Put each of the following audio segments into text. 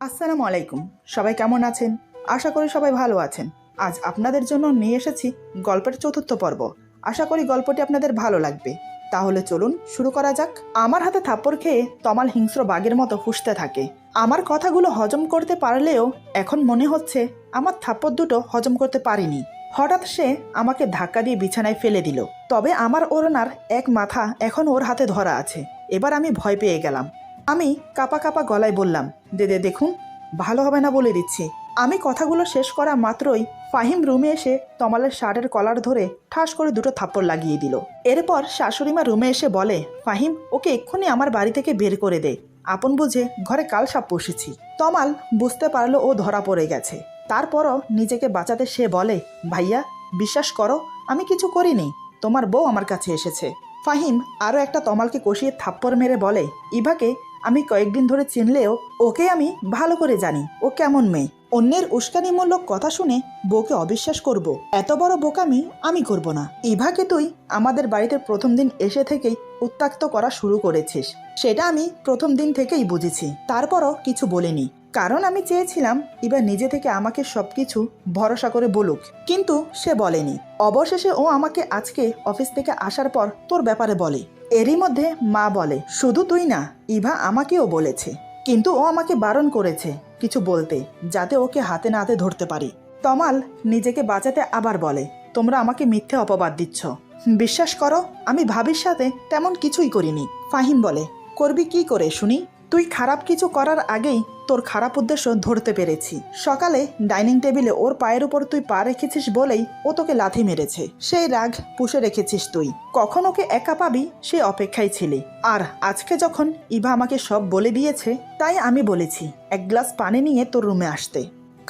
আসসালামু আলাইকুম। সবাই কেমন আছেন? আশা করি সবাই ভালো আছেন। আজ আপনাদের জন্য নিয়ে এসেছি গল্পের চতুর্থ পর্ব। আশা করি গল্পটি আপনাদের ভালো লাগবে। তাহলে চলুন শুরু করা যাক। আমার হাতে থাপ্পড় খেয়ে তমাল হিংস্র বাঘের মতো ফুঁসতে থাকে। আমার কথাগুলো হজম করতে পারলেও এখন মনে হচ্ছে আমার থাপ্পড় দুটো হজম করতে পারিনি। হঠাৎ সে আমাকে ধাক্কা দিয়ে বিছানায় ফেলে দিল। তবে আমার ওড়নার এক মাথা এখন ওর হাতে ধরা আছে। এবার আমি ভয় পেয়ে গেলাম। আমি কাপা কাপা গলায় বললাম, দেখুন, ভালো হবে না বলে দিচ্ছি। আমি কথাগুলো শেষ করা মাত্রই ফাহিম রুমে এসে তমালের শার্টের কলার ধরে ঠাস করে দুটো থাপ্পড় লাগিয়ে দিল। এরপর শাশুড়িমা রুমে এসে বলে, ফাহিম, ওকে এক্ষুনি আমার বাড়ি থেকে বের করে দে। আপন বুঝে ঘরে কাল সাপ পুষেছি। তমাল বুঝতে পারলো ও ধরা পড়ে গেছে। তারপরও নিজেকে বাঁচাতে সে বলে, ভাইয়া, বিশ্বাস করো, আমি কিছু করিনি। তোমার বউ আমার কাছে এসেছে। ফাহিম আরও একটা তমালকে কষিয়ে থাপ্পড় মেরে বলে, ইভাকে আমি কয়েকদিন ধরে চিনলেও ওকে আমি ভালো করে জানি ও কেমন মেয়ে। অন্যের উস্কানিমূলক কথা শুনে বউকে অবিশ্বাস করব, এত বড় বোকামি আমি করব না। ইভাকে তুই আমাদের বাড়িতে প্রথম দিন এসে থেকেই উত্ত্যক্ত করা শুরু করেছিস, সেটা আমি প্রথম দিন থেকেই বুঝেছি। তারপরও কিছু বলিনি, কারণ আমি চেয়েছিলাম ইভা নিজে থেকে আমাকে সবকিছু ভরসা করে বলুক, কিন্তু সে বলেনি। অবশেষে ও আমাকে আজকে অফিস থেকে আসার পর তোর ব্যাপারে বলে। এরই মধ্যে মা বলে, শুধু তুই না, ইভা আমাকেও বলেছে, কিন্তু ও আমাকে বারণ করেছে কিছু বলতে, যাতে ওকে হাতে নাতে ধরতে পারি। তমাল নিজেকে বাঁচাতে আবার বলে, তোমরা আমাকে মিথ্যে অপবাদ দিচ্ছ। বিশ্বাস করো, আমি ভাবির সাথে তেমন কিছুই করিনি। ফাহিম বলে, করবি কি করে শুনি? তুই খারাপ কিছু করার আগেই তোর খারাপ উদ্দেশ্য ধরতে পেরেছি। সকালে ডাইনিং টেবিলে ওর পায়ের উপর তুই পা রেখেছিস বলেই ও তোকে লাথি মেরেছে। সেই রাগ পুষে রেখেছিস তুই। কখন ওকে একা পাবি সে অপেক্ষায় ছিলি। আর আজকে যখন ইভা আমাকে সব বলে দিয়েছে, তাই আমি বলেছি এক গ্লাস পানি নিয়ে তোর রুমে আসতে,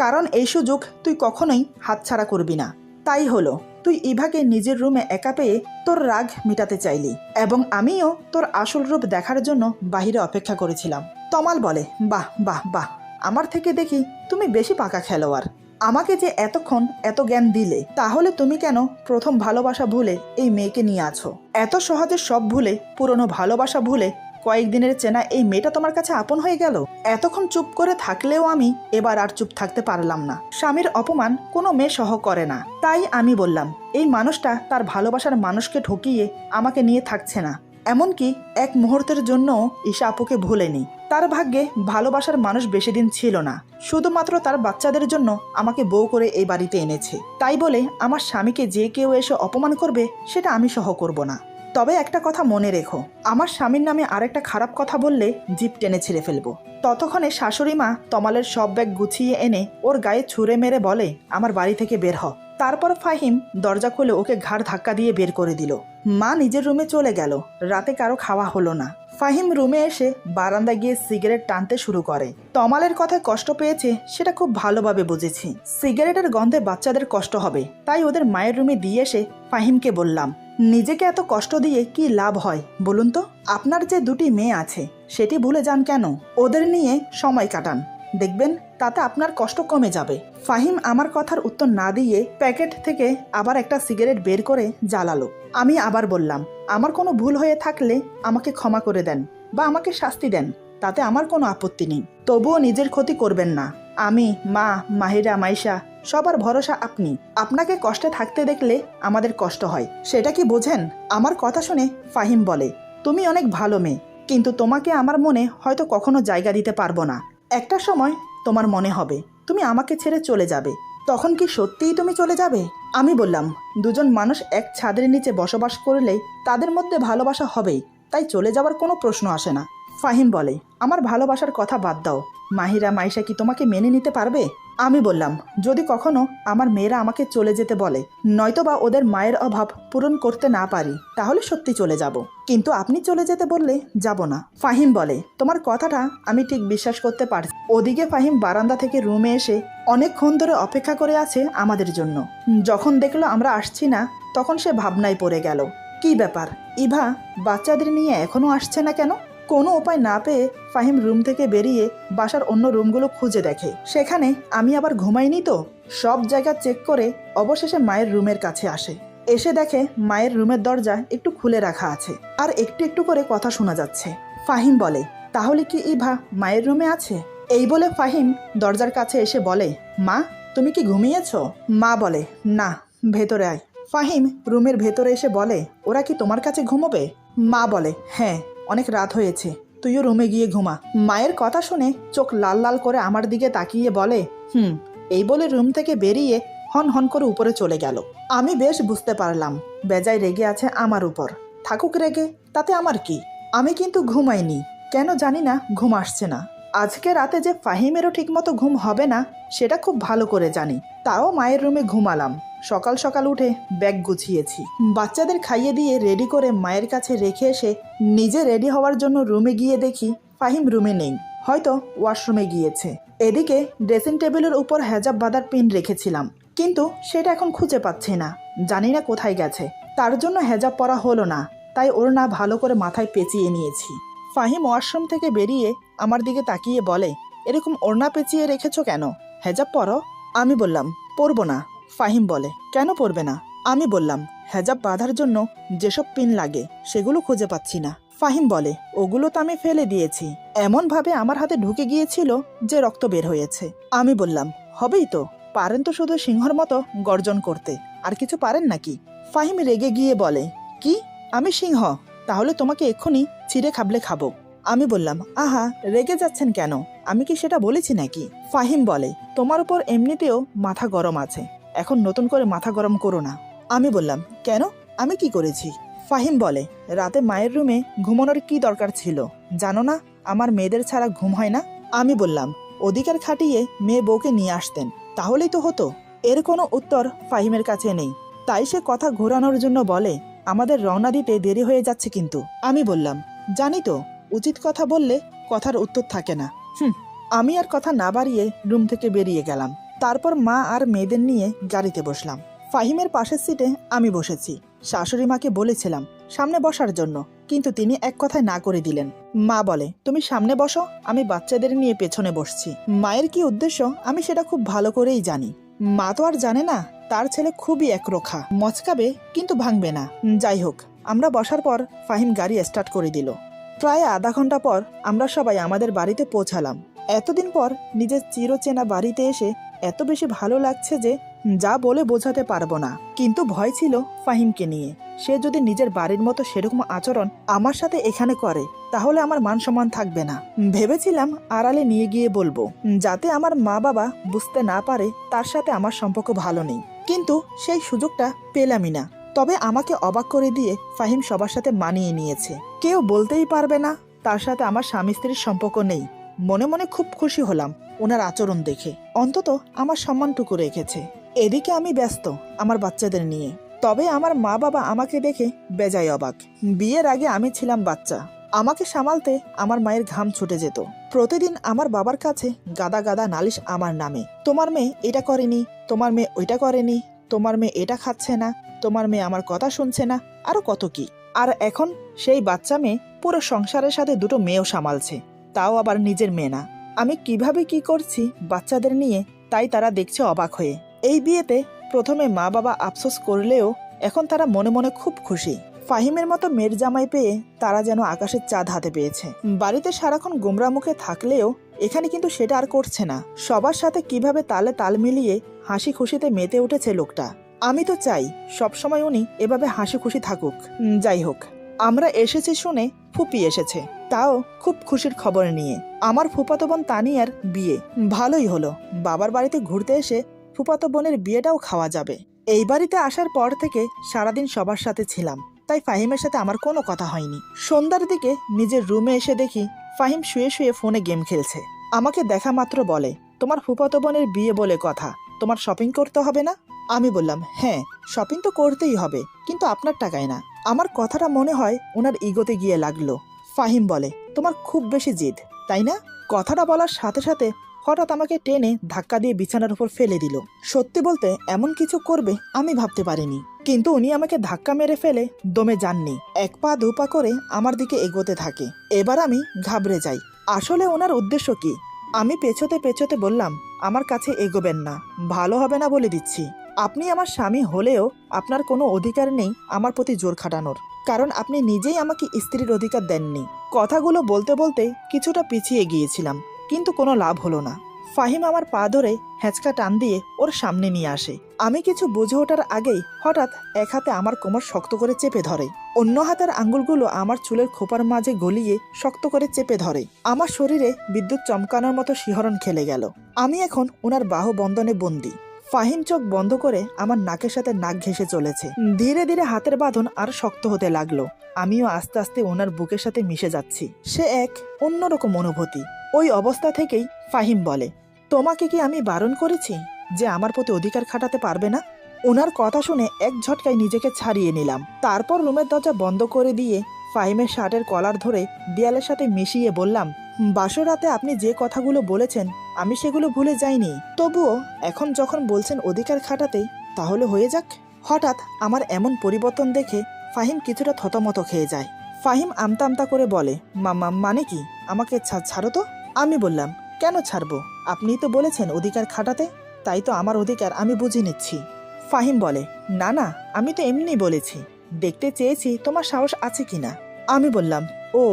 কারণ এই সুযোগ তুই কখনোই হাতছাড়া করবি না। তাই হলো, তুই ইভাকে নিজের রুমে একা পেয়ে তোর রাগ মেটাতে চাইলি, এবং আমিও তোর আসল রূপ দেখার জন্য বাহিরে অপেক্ষা করেছিলাম। তমাল বলে, বাহ বাহ বাহ, আমার থেকে দেখি তুমি বেশি পাকা খেলোয়াড়। আমাকে যে এতক্ষণ এত জ্ঞান দিলে, তাহলে তুমি কেন প্রথম ভালোবাসা ভুলে এই মেয়েকে নিয়ে আছো? এত সহজে সব ভুলে, পুরনো ভালোবাসা ভুলে কয়েকদিনের চেনা এই মেয়েটা তোমার কাছে আপন হয়ে গেল? এতক্ষণ চুপ করে থাকলেও আমি এবার আর চুপ থাকতে পারলাম না। স্বামীর অপমান কোনো মেয়ে সহ করে না। তাই আমি বললাম, এই মানুষটা তার ভালোবাসার মানুষকে ঠকিয়ে আমাকে নিয়ে থাকছে না। এমনকি এক মুহূর্তের জন্য ঈশা আপুকে ভুলেনি। তার ভাগ্যে ভালোবাসার মানুষ বেশি দিন ছিল না। শুধুমাত্র তার বাচ্চাদের জন্য আমাকে বউ করে এই বাড়িতে এনেছে। তাই বলে আমার স্বামীকে যে কেউ এসে অপমান করবে, সেটা আমি সহ করব না। তবে একটা কথা মনে রেখো, আমার স্বামীর নামে আরেকটা খারাপ কথা বললে জিভ টেনে ছিঁড়ে ফেলবো। ততক্ষণে শাশুড়ি মা তমালের সব ব্যাগ গুছিয়ে এনে ওর গায়ে ছুঁড়ে মেরে বলে, আমার বাড়ি থেকে বের হ। তারপর ফাহিম দরজা খুলে ওকে ঘাড় ধাক্কা দিয়ে বের করে দিল। মা নিজের রুমে চলে গেল। রাতে কারো খাওয়া হলো না। ফাহিম রুমে এসে বারান্দায় গিয়ে সিগারেট টানতে শুরু করে। তমালের কথায় কষ্ট পেয়েছে সেটা খুব ভালোভাবে বুঝেছি। সিগারেটের গন্ধে বাচ্চাদের কষ্ট হবে, তাই ওদের মায়ের রুমে দিয়ে এসে ফাহিমকে বললাম, নিজেকে এত কষ্ট দিয়ে কি লাভ হয় বলুন তো? আপনার যে দুটি মেয়ে আছে সেটি ভুলে যান কেন? ওদের নিয়ে সময় কাটান, দেখবেন তাতে আপনার কষ্ট কমে যাবে। ফাহিম আমার কথার উত্তর না দিয়ে প্যাকেট থেকে আবার একটা সিগারেট বের করে জ্বালালো। আমি আবার বললাম, আমার কোনো ভুল হয়ে থাকলে আমাকে ক্ষমা করে দেন বা আমাকে শাস্তি দেন, তাতে আমার কোনো আপত্তি নেই। তবুও নিজের ক্ষতি করবেন না। আমি, মা, মাহিরা, মাইশা, সবার ভরসা আপনি। আপনাকে কষ্টে থাকতে দেখলে আমাদের কষ্ট হয়, সেটা কি বোঝেন? আমার কথা শুনে ফাহিম বলে, তুমি অনেক ভালো মেয়ে, কিন্তু তোমাকে আমার মনে হয়তো কখনো জায়গা দিতে পারবো না। একটা সময় তোমার মনে হবে তুমি আমাকে ছেড়ে চলে যাবে। তখন কি সত্যিই তুমি চলে যাবে? আমি বললাম, দুজন মানুষ এক ছাদের নিচে বসবাস করলে তাদের মধ্যে ভালোবাসা হবেই, তাই চলে যাওয়ার কোনো প্রশ্ন আসে না। ফাহিম বলে, আমার ভালোবাসার কথা বাদ দাও, মাহিরা, মাইশা কি তোমাকে মেনে নিতে পারবে? আমি বললাম, যদি কখনো আমার মেয়েরা আমাকে চলে যেতে বলে, নয়তোবা ওদের মায়ের অভাব পূরণ করতে না পারি, তাহলে সত্যি চলে যাব, কিন্তু আপনি চলে যেতে বললে যাব না। ফাহিম বলে, তোমার কথাটা আমি ঠিক বিশ্বাস করতে পারছি। ওদিকে ফাহিম বারান্দা থেকে রুমে এসে অনেকক্ষণ ধরে অপেক্ষা করে আছে আমাদের জন্য। যখন দেখলো আমরা আসছি না, তখন সে ভাবনায় পড়ে গেল। কি ব্যাপার, ইভা বাচ্চাদের নিয়ে এখনো আসছে না কেন? কোনো উপায় না পেয়ে ফাহিম রুম থেকে বেরিয়ে বাসার অন্য রুমগুলো খুঁজে দেখে, সেখানে আমি আবার ঘুমাইনি তো। সব জায়গা চেক করে অবশেষে মায়ের রুমের কাছে আসে। এসে দেখে মায়ের রুমের দরজা একটু খুলে রাখা আছে, আর একটু একটু করে কথা শোনা যাচ্ছে। ফাহিম বলে, তাহলে কি ইভা মায়ের রুমে আছে? এই বলে ফাহিম দরজার কাছে এসে বলে, মা তুমি কি ঘুমিয়েছ? মা বলে, না, ভেতরে আয়। ফাহিম রুমের ভেতরে এসে বলে, ওরা কি তোমার কাছে ঘুমোবে? মা বলে, হ্যাঁ, অনেক রাত হয়েছে, তুইও রুমে গিয়ে ঘুমা। মায়ের কথা শুনে চোখ লাল লাল করে আমার দিকে তাকিয়ে বলে, এই বলে রুম থেকে বেরিয়ে হন হন করে উপরে চলে গেল। আমি বেশ বুঝতে পারলাম বেজায় রেগে আছে আমার উপর। থাকুক রেগে, তাতে আমার কি? আমি কিন্তু ঘুমাইনি, কেন জানি না ঘুম আসছে না। আজকে রাতে যে ফাহিমেরও ঠিকমতো ঘুম হবে না সেটা খুব ভালো করে জানি, তাও মায়ের রুমে ঘুমালাম। সকাল সকাল উঠে ব্যাগ গুছিয়েছি, বাচ্চাদের খাইয়ে দিয়ে রেডি করে মায়ের কাছে রেখে এসে নিজে রেডি হওয়ার জন্য রুমে গিয়ে দেখি ফাহিম রুমে নেই, হয়তো ওয়াশরুমে গিয়েছে। এদিকে ড্রেসিং টেবিলের উপর হেজাব বাঁধার পিন রেখেছিলাম, কিন্তু সেটা এখন খুঁজে পাচ্ছি না, জানি না কোথায় গেছে। তার জন্য হেজাব পরা হলো না, তাই ওড়না ভালো করে মাথায় পেঁচিয়ে নিয়েছি। ফাহিম ওয়াশরুম থেকে বেরিয়ে আমার দিকে তাকিয়ে বলে, এরকম ওড়না পেঁচিয়ে রেখেছো কেন? হেজাব পরো। আমি বললাম, পরবো না। ফাহিম বলে, কেন পরবে না? আমি বললাম, হেজাব বাঁধার জন্য যেসব পিন লাগে সেগুলো খুঁজে পাচ্ছি না। ফাহিম বলে, ওগুলো তো আমি ফেলে দিয়েছি, এমনভাবে আমার হাতে ঢুকে গিয়েছিল যে রক্ত বের হয়েছে। আমি বললাম, হবেই তো, পারেন তো শুধু সিংহর মতো গর্জন করতে, আর কিছু পারেন নাকি? ফাহিম রেগে গিয়ে বলে, কি আমি সিংহ? তাহলে তোমাকে এক্ষুনি ছিঁড়ে খাবলে খাবো। আমি বললাম, আহা, রেগে যাচ্ছেন কেন? আমি কি সেটা বলেছি নাকি? ফাহিম বলে, তোমার উপর এমনিতেও মাথা গরম আছে, এখন নতুন করে মাথা গরম করো না। আমি বললাম, কেন, আমি কি করেছি? ফাহিম বলে, রাতে মায়ের রুমে ঘুমানোর কি দরকার ছিল? জানো না আমার মেয়েদের ছাড়া ঘুম হয় না? আমি বললাম, অধিকার খাটিয়ে মেয়ে বউকে নিয়ে আসতেন, তাহলেই তো হতো। এর কোনো উত্তর ফাহিমের কাছে নেই, তাই সে কথা ঘোরানোর জন্য বলে, আমাদের রওনা দিতে দেরি হয়ে যাচ্ছে কিন্তু। আমি বললাম, জানি তো, উচিত কথা বললে কথার উত্তর থাকে না। আমি আর কথা না বাড়িয়ে রুম থেকে বেরিয়ে গেলাম। তারপর মা আর মেয়েদের নিয়ে গাড়িতে বসলাম। ফাহিমের পাশের সিটে আমি বসেছি। শাশুড়ি মাকে বলেছিলাম সামনে বসার জন্য, কিন্তু তিনি এক কথায় না করে দিলেন। মা বলে, তুমি সামনে বসো, আমি বাচ্চাদের নিয়ে পেছনে বসছি। মায়ের কি উদ্দেশ্য আমি সেটা খুব ভালো করেই জানি। মা তো আর জানে না তার ছেলে খুবই একরোখা, মচকাবে কিন্তু ভাঙবে না। যাই হোক, আমরা বসার পর ফাহিম গাড়ি স্টার্ট করে দিল। প্রায় আধা ঘন্টা পর আমরা সবাই আমাদের বাড়িতে পৌঁছালাম। এতদিন পর নিজের চিরচেনা বাড়িতে এসে এত বেশি ভালো লাগছে যে যা বলে বোঝাতে পারবো না। কিন্তু ভয় ছিল ফাহিমকে নিয়ে, সে যদি নিজের বাড়ির মতো সেরকম আচরণ আমার সাথে এখানে করে তাহলে আমার মান সম্মান থাকবে না। ভেবেছিলাম আড়ালে নিয়ে গিয়ে বলবো, যাতে আমার মা বাবা বুঝতে না পারে তার সাথে আমার সম্পর্ক ভালো নেই, কিন্তু সেই সুযোগটা পেলামই না। তবে আমাকে অবাক করে দিয়ে ফাহিম সবার সাথে মানিয়ে নিয়েছে, কেউ বলতেই পারবে না তার সাথে আমার স্বামী স্ত্রীর সম্পর্ক নেই। মনে মনে খুব খুশি হলাম ওনার আচরণ দেখে, অন্তত আমার সম্মানটুকু রেখেছে। এদিকে আমি ব্যস্ত আমার বাচ্চাদের নিয়ে, তবে আমার মা বাবা আমাকে দেখে বেজায় অবাক। বিয়ের আগে আমি ছিলাম বাচ্চা, আমাকে সামালতে আমার মায়ের ঘাম ছুটে যেত। প্রতিদিন আমার বাবার কাছে গাদা গাদা নালিশ আমার নামে, তোমার মেয়ে এটা করেনি, তোমার মেয়ে ওইটা করেনি, তোমার মেয়ে এটা খাচ্ছে না, তোমার মেয়ে আমার কথা শুনছে না, আরো কত কি। আর এখন সেই বাচ্চা মেয়ে পুরো সংসারের সাথে দুটো মেয়েও সামালছে, তাও আবার নিজের মেয়ে না। আমি কিভাবে কি করছি বাচ্চাদের নিয়ে, তাই তারা দেখছে অবাক হয়ে। এই বিয়েতে প্রথমে মা বাবা আফসোস করলেও এখন তারা মনে মনে খুব খুশি। ফাহিমের মতো মেয়ের জামাই পেয়ে তারা যেন আকাশের চাঁদ হাতে পেয়েছে। বাড়িতে সারাক্ষণ গোমরা মুখে থাকলেও এখানে কিন্তু সেটা আর করছে না। সবার সাথে কিভাবে তালে তাল মিলিয়ে হাসি খুশিতে মেতে উঠেছে লোকটা। আমি তো চাই সবসময় উনি এভাবে হাসি খুশি থাকুক। যাই হোক, আমরা এসেছি শুনে ফুপি এসেছে, তাও খুব খুশির খবর নিয়ে। আমার ফুফাতো বোন তানিয়ার বিয়ে। ভালোই হলো, বাবার বাড়িতে ঘুরতে এসে ফুফাতো বোনের বিয়েটাও খাওয়া যাবে। এই বাড়িতে আসার পর থেকে সারাদিন সবার সাথে ছিলাম, তাই ফাহিমের সাথে আমার কোনো কথা হয়নি। সন্ধ্যার দিকে নিজের রুমে এসে দেখি ফাহিম শুয়ে শুয়ে ফোনে গেম খেলছে। আমাকে দেখা মাত্র বলে, তোমার ফুফাতো বোনের বিয়ে বলে কথা, তোমার শপিং করতে হবে না? আমি বললাম, হ্যাঁ, শপিং তো করতেই হবে, কিন্তু আপনার টাকায় না। আমার কথাটা মনে হয় ওনার ইগোতে গিয়ে লাগলো। ফাহিম বলে, তোমার খুব বেশি জিদ, তাই না? কথাটা বলার সাথে সাথে হঠাৎ আমাকে টেনে ধাক্কা দিয়ে বিছানার উপর ফেলে দিল। সত্যি বলতে এমন কিছু করবে আমি ভাবতে পারিনি, কিন্তু উনি আমাকে ধাক্কা মেরে ফেলে দমে যাননি, এক পা দু পা করে আমার দিকে এগোতে থাকে। এবার আমি ঘাবড়ে যাই, আসলে ওনার উদ্দেশ্য কি। আমি পেছোতে পেছোতে বললাম, আমার কাছে এগোবেন না, ভালো হবে না বলে দিচ্ছি। আপনি আমার স্বামী হলেও আপনার কোনো অধিকার নেই আমার প্রতি জোর খাটানোর, কারণ আপনি নিজেই আমাকে স্ত্রীর অধিকার দেননি। কথাগুলো বলতে বলতে কিছুটা পিছিয়ে গিয়েছিলাম, কিন্তু কোনো লাভ হলো না। ফাহিম আমার পা ধরে হ্যাঁচকা টান দিয়ে ওর সামনে নিয়ে আসে। আমি কিছু বুঝে ওঠার আগেই হঠাৎ এক হাতে আমার কোমর শক্ত করে চেপে ধরে, অন্য হাতের আঙ্গুলগুলো আমার চুলের খোপার মাঝে গলিয়ে শক্ত করে চেপে ধরে। আমার শরীরে বিদ্যুৎ চমকানোর মতো শিহরণ খেলে গেল। আমি এখন ওনার বাহু বন্ধনে বন্দী। ফাহিম চোখ বন্ধ করে আমার নাকের সাথে নাক ঘেঁষে চলেছে। ধীরে ধীরে হাতের বাঁধন আরো শক্ত হতে লাগলো। আমিও আস্তে আস্তে ওনার বুকের সাথে মিশে যাচ্ছি। সে এক অন্যরকম অনুভূতি। ওই অবস্থা থেকেই ফাহিম বলে, তোমাকে কি আমি বারণ করেছি যে আমার প্রতি অধিকার খাটাতে পারবে না? ওনার কথা শুনে এক ঝটকায় নিজেকে ছাড়িয়ে নিলাম। তারপর রুমের দরজা বন্ধ করে দিয়ে ফাহিমের শার্টের কলার ধরে দেয়ালের সাথে মিশিয়ে বললাম, বাসর রাতে আপনি যে কথাগুলো বলেছেন আমি সেগুলো ভুলে যাইনি, তবুও এখন যখন বলছেন অধিকার খাটাতে, তাহলে হয়ে যাক। হঠাৎ আমার এমন পরিবর্তন দেখে ফাহিম কিছুটা থতমত খেয়ে যায়। ফাহিম আমতা আমতা করে বলে, মামা মানে কি? আমাকে ছাড়ো তো। আমি বললাম, কেন ছাড়বো? আপনিই তো বলেছেন অধিকার খাটাতে, তাই তো আমার অধিকার আমি বুঝে নিচ্ছি। ফাহিম বলে, না না, আমি তো এমনি বলেছি, দেখতে চেয়েছি তোমার সাহস আছে কিনা। আমি বললাম, ও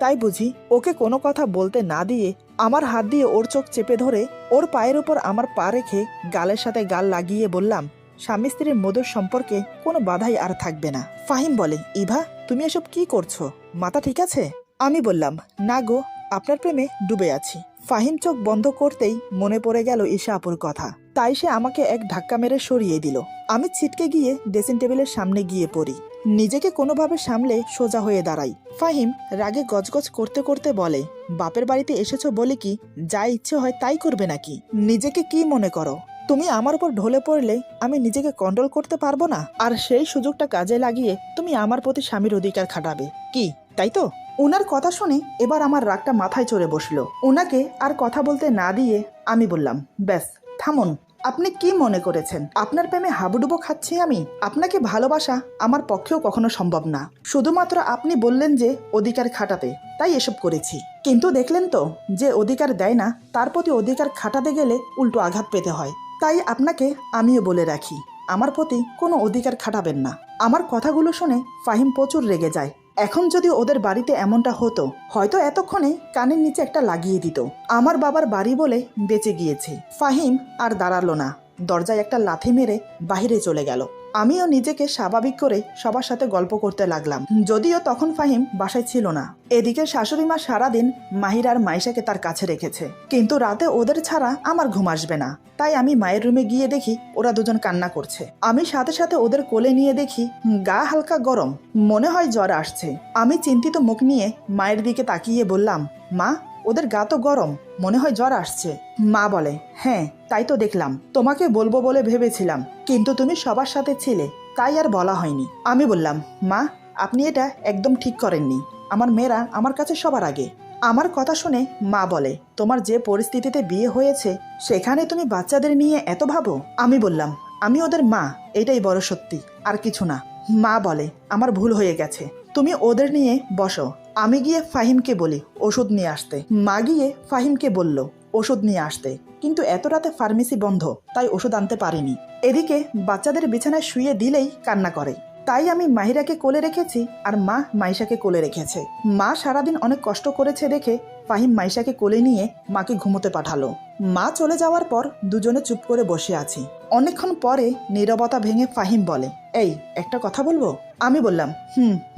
তাই বুঝি? ওকে কোনো কথা বলতে না দিয়ে আমার হাত দিয়ে ওর চোখ চেপে ধরে ওর পায়ের উপর আমার পা রেখে গালের সাথে গাল লাগিয়ে বললাম, স্বামী স্ত্রীর মধুর সম্পর্কে কোনো বাধাই আর থাকবে না। ফাহিম বলে, ইভা তুমি এসব কি করছো? মাথা ঠিক আছে? আমি বললাম, না গো, আপনার প্রেমে ডুবে আছি। ফাহিম চোখ বন্ধ করতেই মনে পড়ে গেল ঈশা আপুর কথা, তাই সে আমাকে এক ধাক্কা মেরে সরিয়ে দিল। আমি ছিটকে গিয়ে ড্রেসিং টেবিলের সামনে গিয়ে পড়ি। নিজেকে কোনোভাবে সামলে সোজা হয়ে দাঁড়াই। ফাহিম রাগে গজগজ করতে করতে বলে, বাপের বাড়িতে এসেছো বলে কি যা ইচ্ছে হয় তাই করবে নাকি? নিজেকে কি মনে করো? তুমি আমার উপর ঢলে পড়লে আমি নিজেকে কন্ট্রোল করতে পারবো না, আর সেই সুযোগটা কাজে লাগিয়ে তুমি আমার প্রতি স্বামীর অধিকার খাটাবে কি, তাই তো? উনার কথা শুনে এবার আমার রাগটা মাথায় চড়ে বসলো। উনাকে আর কথা বলতে না দিয়ে আমি বললাম, ব্যাস থামুন। আপনি কি মনে করেছেন আপনার প্রেমে হাবুডুবো খাচ্ছি আমি? আপনাকে ভালোবাসা আমার পক্ষেও কখনো সম্ভব না। শুধুমাত্র আপনি বললেন যে অধিকার খাটাতে, তাই এসব করেছি। কিন্তু দেখলেন তো, যে অধিকার দেয় না তার প্রতি অধিকার খাটাতে গেলে উল্টো আঘাত পেতে হয়। তাই আপনাকে আমিও বলে রাখি, আমার প্রতি কোনো অধিকার খাটাবেন না। আমার কথাগুলো শুনে ফাহিম প্রচুর রেগে যায়। এখন যদি ওদের বাড়িতে এমনটা হতো, হয়তো এতক্ষণে কানের নিচে একটা লাগিয়ে দিত। আমার বাবার বাড়ি বলে বেঁচে গিয়েছে। ফাহিম আর দাঁড়ালো না, দরজায় একটা লাথি মেরে বাহিরে চলে গেল। আমিও নিজেকে স্বাভাবিক করে সবার সাথে গল্প করতে লাগলাম, যদিও তখন ফাহিম বাসায় ছিল না। এদিকে শাশুড়ি মা সারাদিন মাহির আর মাইশাকে তার কাছে রেখেছে, কিন্তু রাতে ওদের ছাড়া আমার ঘুম আসবে না। তাই আমি মায়ের রুমে গিয়ে দেখি ওরা দুজন কান্না করছে। আমি সাথে সাথে ওদের কোলে নিয়ে দেখি গা হালকা গরম, মনে হয় জ্বর আসছে। আমি চিন্তিত মুখ নিয়ে মায়ের দিকে তাকিয়ে বললাম, মা ওদের গা তো গরম, মনে হয় জ্বর আসছে। মা বলে, হ্যাঁ তাই তো দেখলাম, তোমাকে বলবো বলে ভেবেছিলাম, কিন্তু তুমি সবার সাথে ছিলে তাই আর বলা হয়নি। আমি বললাম, মা আপনি এটা একদম ঠিক করেননি, আমার মেয়েরা আমার কাছে সবার আগে। আমার কথা শুনে মা বলে, তোমার যে পরিস্থিতিতে বিয়ে হয়েছে সেখানে তুমি বাচ্চাদের নিয়ে এত ভাবো? আমি বললাম, আমি ওদের মা, এটাই বড় সত্যি, আর কিছু না। মা বলে, আমার ভুল হয়ে গেছে, তুমি ওদের নিয়ে বসো, আমি গিয়ে ফাহিমকে বলি ওষুধ নিয়ে আসতে। মা গিয়ে ফাহিমকে বলল ওষুধ নিয়ে আসতে, কিন্তু এত রাতে ফার্মেসি বন্ধ, তাই ওষুধ আনতে পারিনি। এদিকে বাচ্চাদের বিছানায় শুয়ে দিলেই কান্না করে, তাই আমি মাহিরাকে কোলে রেখেছি আর মা মাইশাকে কোলে রেখেছে। মা সারাদিন অনেক কষ্ট করেছে দেখে ফাহিম মাইশাকে কোলে নিয়ে মাকে ঘুমোতে পাঠালো। মা চলে যাওয়ার পর দুজনে চুপ করে বসে আছি। অনেকক্ষণ পরে নীরবতা ভেঙে ফাহিম বলে, এই একটা কথা বলবো? আমি বললাম,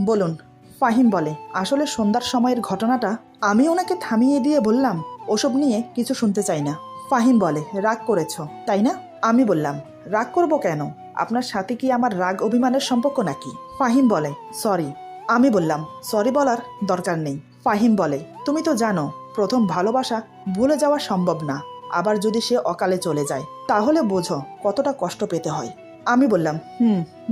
বলুন। ফাহিম বলে, আসলে সন্ধ্যার সময়ের ঘটনাটা। আমি ওনাকে থামিয়ে দিয়ে বললাম, ওসব নিয়ে কিছু শুনতে চাই না। ফাহিম বলে, রাগ করেছো তাই না? আমি বললাম, রাগ করবো কেন? আপনার সাথে কি আমার রাগ অভিমানের সম্পর্ক নাকি? ফাহিম বলে, সরি। আমি বললাম, সরি বলার দরকার নেই। ফাহিম বলে, তুমি তো জানো প্রথম ভালোবাসা ভুলে যাওয়া সম্ভব না, আবার যদি সে অকালে চলে যায় তাহলে বোঝো কতটা কষ্ট পেতে হয়। আমি বললাম,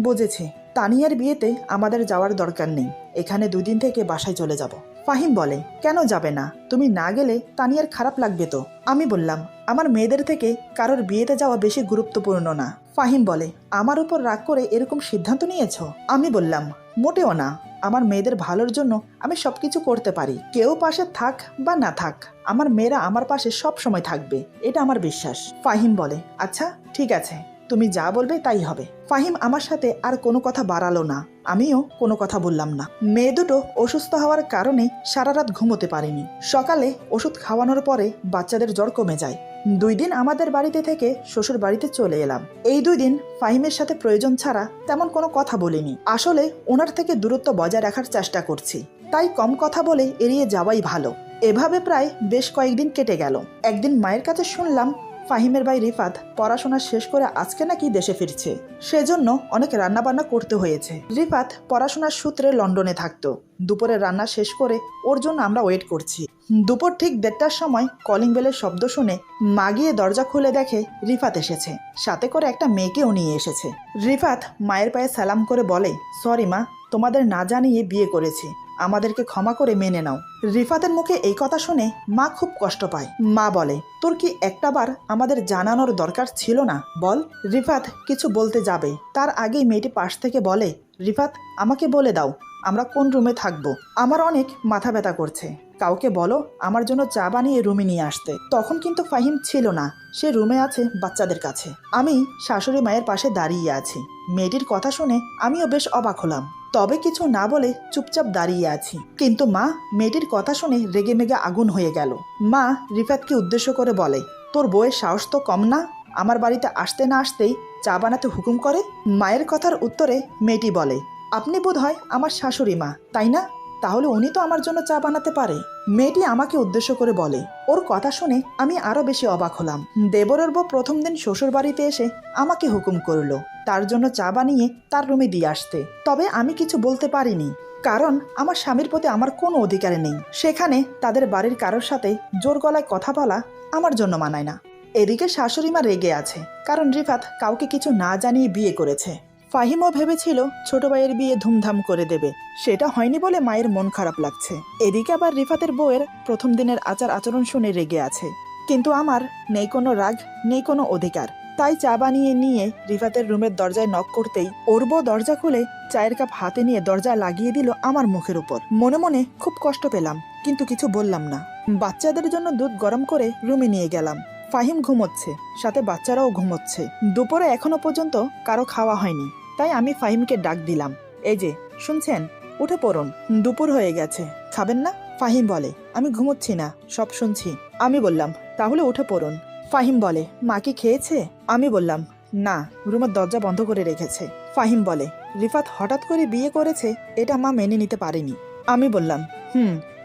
বুঝেছি, তানিয়ার বিয়েতে আমাদের যাওয়ার দরকার নেই, এখানে 2 দিন থেকে বাসায় চলে যাব। ফাহিম বলে, কেন যাবে না? তুমি না গেলে তানিয়ার খারাপ লাগবে তো। আমি বললাম, আমার মেয়েদের থেকে কারোর বিয়েতে যাওয়া বেশি গুরুত্বপূর্ণ না। ফাহিম বলে, আমার উপর রাগ করে এরকম সিদ্ধান্ত নিয়েছো? আমি বললাম, মোটেও না, আমার মেয়েদের ভালোর জন্য আমি সবকিছু করতে পারি, কেউ পাশে থাক বা না থাক, আমার মেয়েরা আমার পাশে সব সময় থাকবে, এটা আমার বিশ্বাস। ফাহিম বলে, আচ্ছা ঠিক আছে, তুমি যা বলবে তাই হবে। ফাহিম আমার সাথে আর কোনো কথা বাড়ালো না। আমিও কোনো কথা বললাম না। মেয়ে দুটো অসুস্থ হওয়ার কারণে সারা রাত ঘুমোতে পারিনি। সকালে ওষুধ খাওয়ানোর পরে বাচ্চাদের জ্বর কমে যায়। 2 দিন আমাদের বাড়িতে থেকে শ্বশুর বাড়িতে চলে এলাম। এই 2 দিন ফাহিমের সাথে প্রয়োজন ছাড়া তেমন কোনো কথা বলিনি। আসলে ওনার থেকে দূরত্ব বজায় রাখার চেষ্টা করছি, তাই কম কথা বলে এড়িয়ে যাওয়াই ভালো। এভাবে প্রায় বেশ কয়েকদিন কেটে গেল। একদিন মায়ের কাছে শুনলাম ফাহিমের ভাই রিফাত পড়াশোনা শেষ করে আজকে নাকি দেশে ফিরছে, সেজন্য অনেক রান্নাবান্না করতে হয়েছে। রিফাত পড়াশোনার সূত্রে লন্ডনে থাকতো। দুপুরের রান্না শেষ করে ওর জন্য আমরা ওয়েট করছি। দুপুর ঠিক 1:30টার সময় কলিং বেলের শব্দ শুনে মা গিয়ে দরজা খুলে দেখে রিফাত এসেছে, সাথে করে একটা মেয়েকেও নিয়ে এসেছে। রিফাত মায়ের পায়ে সালাম করে বলে, সরি মা, তোমাদের না জানিয়ে বিয়ে করেছি, আমাদেরকে ক্ষমা করে মেনে নাও। রিফাতের মুখে এই কথা শুনে মা খুব কষ্ট পায়। মা বলে, তোর কি একটাবার আমাদের জানানোর দরকার ছিল না বল? রিফাত কিছু বলতে যাবে, তার আগেই মেয়েটি পাশ থেকে বলে, রিফাত আমাকে বলে দাও আমরা কোন রুমে থাকবো, আমার অনেক মাথা ব্যথা করছে, কাউকে বলো আমার জন্য চা বানিয়ে রুমে নিয়ে আসতে। তখন কিন্তু ফাহিম ছিল না, সে রুমে আছে বাচ্চাদের কাছে। আমি শাশুড়ি মায়ের পাশে দাঁড়িয়ে আছি। মেয়েটির কথা শুনে আমিও বেশ অবাক হলাম, তবে কিছু না বলে চুপচাপ দাঁড়িয়ে আছি। কিন্তু মা মেয়েটির কথা শুনে রেগে মেগে আগুন হয়ে গেল। মা রিফাতকে উদ্দেশ্য করে বলে, তোর বউয়ের সাহস তো কম না, আমার বাড়িতে আসতে না আসতেই চা বানাতে হুকুম করে। মায়ের কথার উত্তরে মেয়েটি বলে, আপনি বোধহয় আমার শাশুড়ি মা, তাই না? তাহলে উনি তো আমার জন্য চা বানাতে পারে। মেয়েটি আমাকে উদ্দেশ্য করে বলে। ওর কথা শুনে আমি আরো বেশি অবাক হলাম। দেবরের বউ প্রথম দিন শ্বশুর বাড়িতে এসে আমাকে হুকুম করলো তার জন্য চা বানিয়ে তার রুমে দিয়ে আসতে। তবে আমি কিছু বলতে পারিনি, কারণ আমার স্বামীর প্রতি আমার কোনো অধিকার নেই। সেখানে তাদের বাড়ির কারোর সাথে জোর গলায় কথা বলা আমার জন্য মানায় না। এদিকে শাশুড়ি মা রেগে আছে, কারণ রিফাত কাউকে কিছু না জানিয়ে বিয়ে করেছে। ফাহিমও ভেবেছিল ছোট ভাইয়ের বিয়ে ধুমধাম করে দেবে, সেটা হয়নি বলে মায়ের মন খারাপ লাগছে। এদিকে আবার রিফাতের বউয়ের প্রথম দিনের আচার আচরণ শুনে রেগে আছে, কিন্তু আমার নেই কোনো রাগ, নেই কোনো অধিকার। তাই চা বানিয়ে নিয়ে রিফাতের রুমের দরজায় নক করতেই ওর বউ দরজা খুলে চায়ের কাপ হাতে নিয়ে দরজা লাগিয়ে দিল আমার মুখের উপর। মনে মনে খুব কষ্ট পেলাম, কিন্তু কিছু বললাম না। বাচ্চাদের জন্য দুধ গরম করে রুমে নিয়ে গেলাম। ফাহিম ঘুমোচ্ছে, সাথে বাচ্চারাও ঘুমোচ্ছে। দুপুরে এখনো পর্যন্ত কারো খাওয়া হয়নি, তাই আমি ফাহিমকে ডাক দিলাম, এই যে শুনছেন, উঠে পড়ুন, দুপুর হয়ে গেছে, খাবেন না? ফাহিম বলে, আমি ঘুমোচ্ছি না, সব শুনছি। আমি বললাম, তাহলে উঠে পড়ুন। ফাহিম বলে, মা কি খেয়েছে? আমি বললাম, না, রুমের দরজা বন্ধ করে রেখেছে। ফাহিম বলে, রিফাত হঠাৎ করে বিয়ে করেছে, এটা মা মেনে নিতে পারেনি। আমি বললাম,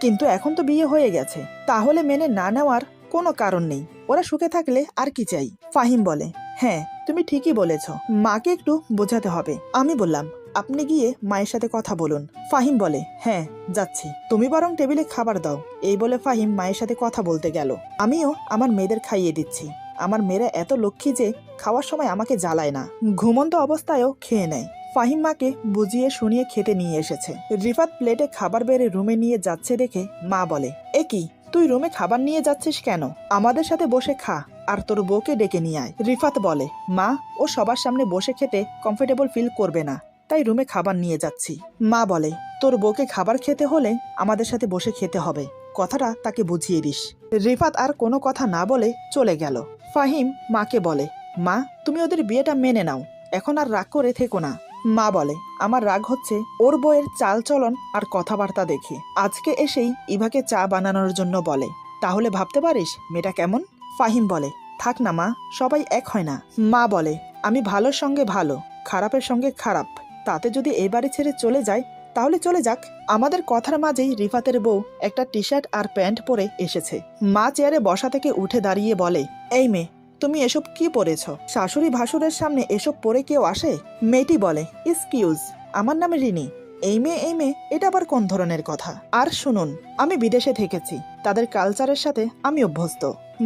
কিন্তু এখন তো বিয়ে হয়ে গেছে, তাহলে মেনে না নেওয়ার কোনো কারণ নেই, ওরা সুখে থাকলে আর কি চাই। ফাহিম বলে, হ্যাঁ তুমি ঠিকই বলেছ, মাকে একটু বোঝাতে হবে। আমি বললাম, আপনি গিয়ে মায়ের সাথে কথা বলুন। ফাহিম বলে, হ্যাঁ যাচ্ছি, তুমি বরং টেবিলে খাবার দাও। এই বলে ফাহিম মায়ের সাথে কথা বলতে গেল। আমিও আমার মেয়েদের খাইয়ে দিচ্ছি। আমার মেয়েরা এত লক্ষ্মী যে খাওয়ার সময় আমাকে জ্বালায় না, ঘুমন্ত অবস্থায়ও খেয়ে নেয়। ফাহিম মাকে বুঝিয়ে শুনিয়ে খেতে নিয়ে এসেছে। রিফাত প্লেটে খাবার বেড়ে রুমে নিয়ে যাচ্ছে দেখে মা বলে, এ কি, তুই রুমে খাবার নিয়ে যাচ্ছিস কেন? আমাদের সাথে বসে খা, আর তোর বউকে ডেকে নিয়ে আয়। রিফাত বলে, মা ও সবার সামনে বসে খেতে কমফোর্টেবল ফিল করবে না, তাই রুমে খাবার নিয়ে যাচ্ছি। মা বলে, তোর বউকে খাবার খেতে হলে আমাদের সাথে বসে খেতে হবে, কথাটা তাকে বুঝিয়ে দিস। রিফাত আর কোনো কথা না বলে চলে গেল। ফাহিম মাকে বলে, মা তুমি ওদের বিয়েটা মেনে নাও, এখন আর রাগ করে থেকো না। মা বলে, আমার রাগ হচ্ছে ওর বউয়ের চালচলন আর কথাবার্তা দেখে। আজকে এসেই ইভাকে চা বানানোর জন্য বলে, তাহলে ভাবতে পারিস মেয়েটা কেমন। ফাহিম বলে, থাক না মা, সবাই এক হয় না। মা বলে, আমি ভালোর সঙ্গে ভালো, খারাপের সঙ্গে খারাপ, তাতে যদি এই বাড়ি ছেড়ে চলে যায় তাহলে চলে যাক। আমাদের কথার মাঝেই রিফাতের বউ একটা টি শার্ট আর প্যান্ট পরে এসেছে। মা চেয়ারে বসা থেকে উঠে দাঁড়িয়ে বলে, এই মেয়ে, তুমি এসব কি পরেছ? শাশুড়ি ভাসুরের সামনে এসব পরে কেউ আসে? মেয়েটি বলে, এক্সকিউজ, আমার নাম রিনি। এই মেয়ে, এটা আবার কোন ধরনের কথা? আর শুনুন, আমি বিদেশে থেকেছি, তাদের কালচারের সাথে আমি অভ্যস্ত।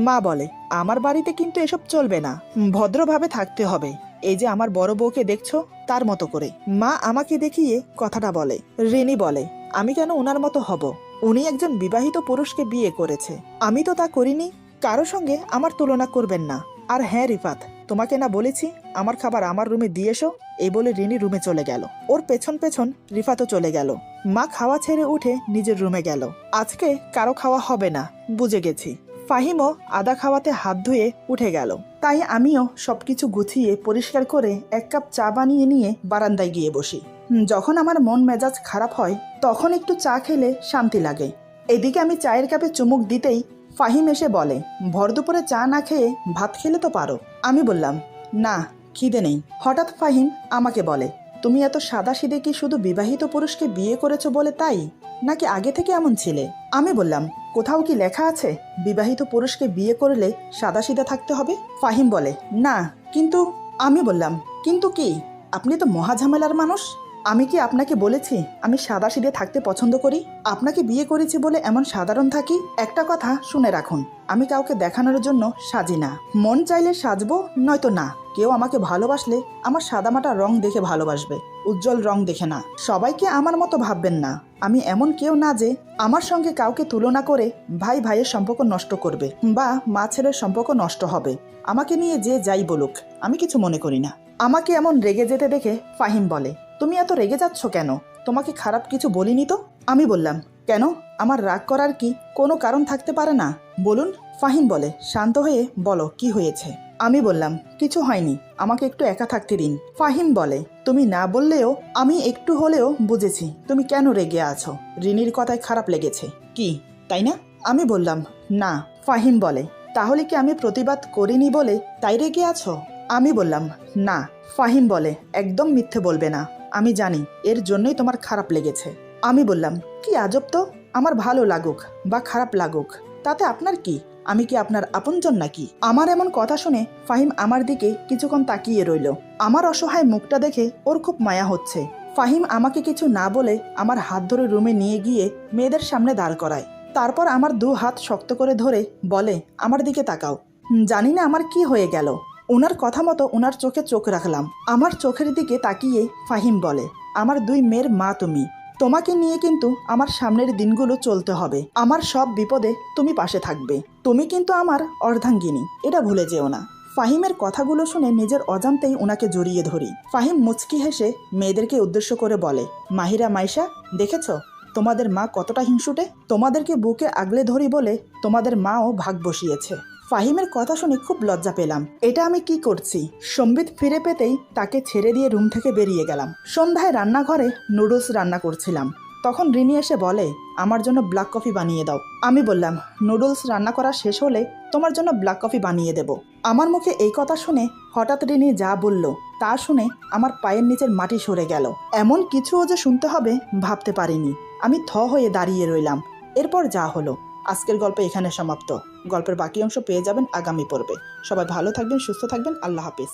মা বলে, আমার বাড়িতে কিন্তু এসব চলবে না, ভদ্রভাবে থাকতে হবে। এই যে আমার বড় বউকে দেখছো, তার মতো করে। মা আমাকে দেখিয়ে কথাটা বলে। রিনি বলে, আমি কেন ওনার মতো হব? উনি একজন বিবাহিত পুরুষকে বিয়ে করেছে, আমি তো তা করিনি। কারো সঙ্গে আমার তুলনা করবেন না। আর হ্যাঁ রিফাত, তোমাকে না বলেছি আমার খাবার আমার রুমে দিয়ে এসো? এই বলে রিনি রুমে চলে গেল। ওর পেছন পেছন রিফাতও চলে গেল। মা খাওয়া ছেড়ে উঠে নিজের রুমে গেল। আজকে কারো খাওয়া হবে না, বুঝে গেছি। ফাহিমও আদা খাওয়াতে হাত ধুয়ে উঠে গেল। তাই আমিও সবকিছু গুছিয়ে পরিষ্কার করে 1 কাপ চা বানিয়ে নিয়ে বারান্দায় গিয়ে বসি। যখন আমার মন মেজাজ খারাপ হয় তখন একটু চা খেলে শান্তি লাগে। এদিকে আমি চায়ের কাপে চুমুক দিতেই ফাহিম এসে বলে, ভর দুপুরে চা না খেয়ে ভাত খেলে তো পারো। আমি বললাম, না, খিদে নেই। হঠাৎ ফাহিম আমাকে বলে, তুমি এত সাদাসিধে কি শুধু বিবাহিত পুরুষকে বিয়ে করেছো বলে তাই, নাকি আগে থেকে এমন ছিলে? আমি বললাম, কোথাও কি লেখা আছে বিবাহিত পুরুষকে বিয়ে করলে সাদাসিধে থাকতে হবে? ফাহিম বলে, না, কিন্তু। আমি বললাম, কিন্তু কি? আপনি তো মহাঝামেলার মানুষ। আমি কি আপনাকে বলেছি আমি সাদাসিধে থাকতে পছন্দ করি? আপনাকে বিয়ে করেছি বলে এমন সাধারণ থাকি? একটা কথা শুনে রাখুন, আমি কাউকে দেখানোর জন্য সাজি না। মন চাইলে সাজবো, নয়তো না। কেউ আমাকে ভালোবাসলে আমার সাদামাটা রং দেখে ভালোবাসবে, উজ্জ্বল রং দেখে না। সবাইকে আমার মতো ভাববেন না। আমি এমন কেউ না যে আমার সঙ্গে কাউকে তুলনা করে ভাই ভাইয়ের সম্পর্ক নষ্ট করবে বা মা ছেলের সম্পর্ক নষ্ট হবে। আমাকে নিয়ে যে যাই বলুক, আমি কিছু মনে করি না। আমাকে এমন রেগে যেতে দেখে ফাহিম বলে, তুমি এত রেগে যাচ্ছ কেন? তোমাকে খারাপ কিছু বলিনি তো। আমি বললাম, কেন? আমার রাগ করার কি কোনো কারণ থাকতে পারে না? বলুন। ফাহিম বলে, শান্ত হয়ে বলো কি হয়েছে। আমি বললাম, কিছু হয়নি, আমাকে একটু একা থাকতে দিন। ফাহিম বলে, তুমি না বললেও আমি একটু হলেও বুঝেছি তুমি কেন রেগে আছো। রিনির কথায় খারাপ লেগেছে কি, তাই না? আমি বললাম, না। ফাহিম বলে, তাহলে কি আমি প্রতিবাদ করিনি বলে তাই রেগে আছো? আমি বললাম, না। ফাহিম বলে, একদম মিথ্যে বলবে না, আমি জানি এর জন্যই তোমার খারাপ লেগেছে। আমি বললাম, কি আজব তো, আমার ভালো লাগুক বা খারাপ লাগুক তাতে আপনার কি? আমি কি আপনার আপনজন নাকি? আমার এমন কথা শুনে ফাহিম আমার দিকে কিছুক্ষণ তাকিয়ে রইল। আমার অসহায় মুখটা দেখে ওর খুব মায়া হচ্ছে। ফাহিম আমাকে কিছু না বলে আমার হাত ধরে রুমে নিয়ে গিয়ে মেয়েদের সামনে দাঁড় করায়। তারপর আমার 2 হাত শক্ত করে ধরে বলে, আমার দিকে তাকাও। জানি না আমার কি হয়ে গেল। ওনার কথা মতো ওনার চোখে চোখ রাখলাম। আমার চোখের দিকে তাকিয়ে ফাহিম বলে, আমার 2 মেয়ের মা তুমি। তোমাকে নিয়ে কিন্তু আমার সামনের দিনগুলো চলতে হবে। আমার সব বিপদে তুমি পাশে থাকবে। তুমি কিন্তু আমার অর্ধাঙ্গিনী, এটা ভুলে যেও না। ফাহিমের কথাগুলো শুনে নিজের অজান্তেই ওনাকে জড়িয়ে ধরি। ফাহিম মুচকি হেসে মেয়েদেরকে উদ্দেশ্য করে বলে, মাহিরা, মাইশা, দেখেছ তোমাদের মা কতটা হিংসুটে? তোমাদেরকে বুকে আগলে ধরি বলে তোমাদের মাও ভাগ বসিয়েছে। ফাহিমের কথা শুনে খুব লজ্জা পেলাম। এটা আমি কি করছি? সম্বিত ফিরে পেতেই তাকে ছেড়ে দিয়ে রুম থেকে বেরিয়ে গেলাম। সন্ধ্যায় রান্নাঘরে নুডলস রান্না করছিলাম। তখন রিনি এসে বলে, আমার জন্য ব্ল্যাক কফি বানিয়ে দাও। আমি বললাম, নুডলস রান্না করা শেষ হলে তোমার জন্য ব্ল্যাক কফি বানিয়ে দেব। আমার মুখে এই কথা শুনে হঠাৎ রিনি যা বলল তা শুনে আমার পায়ের নিচের মাটি সরে গেল। এমন কিছুও যে শুনতে হবে ভাবতে পারিনি। আমি থ হয়ে দাঁড়িয়ে রইলাম। এরপর যা হলো। আজকের গল্প এখানে সমাপ্ত। গল্পের বাকি অংশ পেয়ে যাবেন আগামী পর্বে। সবাই ভালো থাকবেন, সুস্থ থাকবেন। আল্লাহ হাফিজ।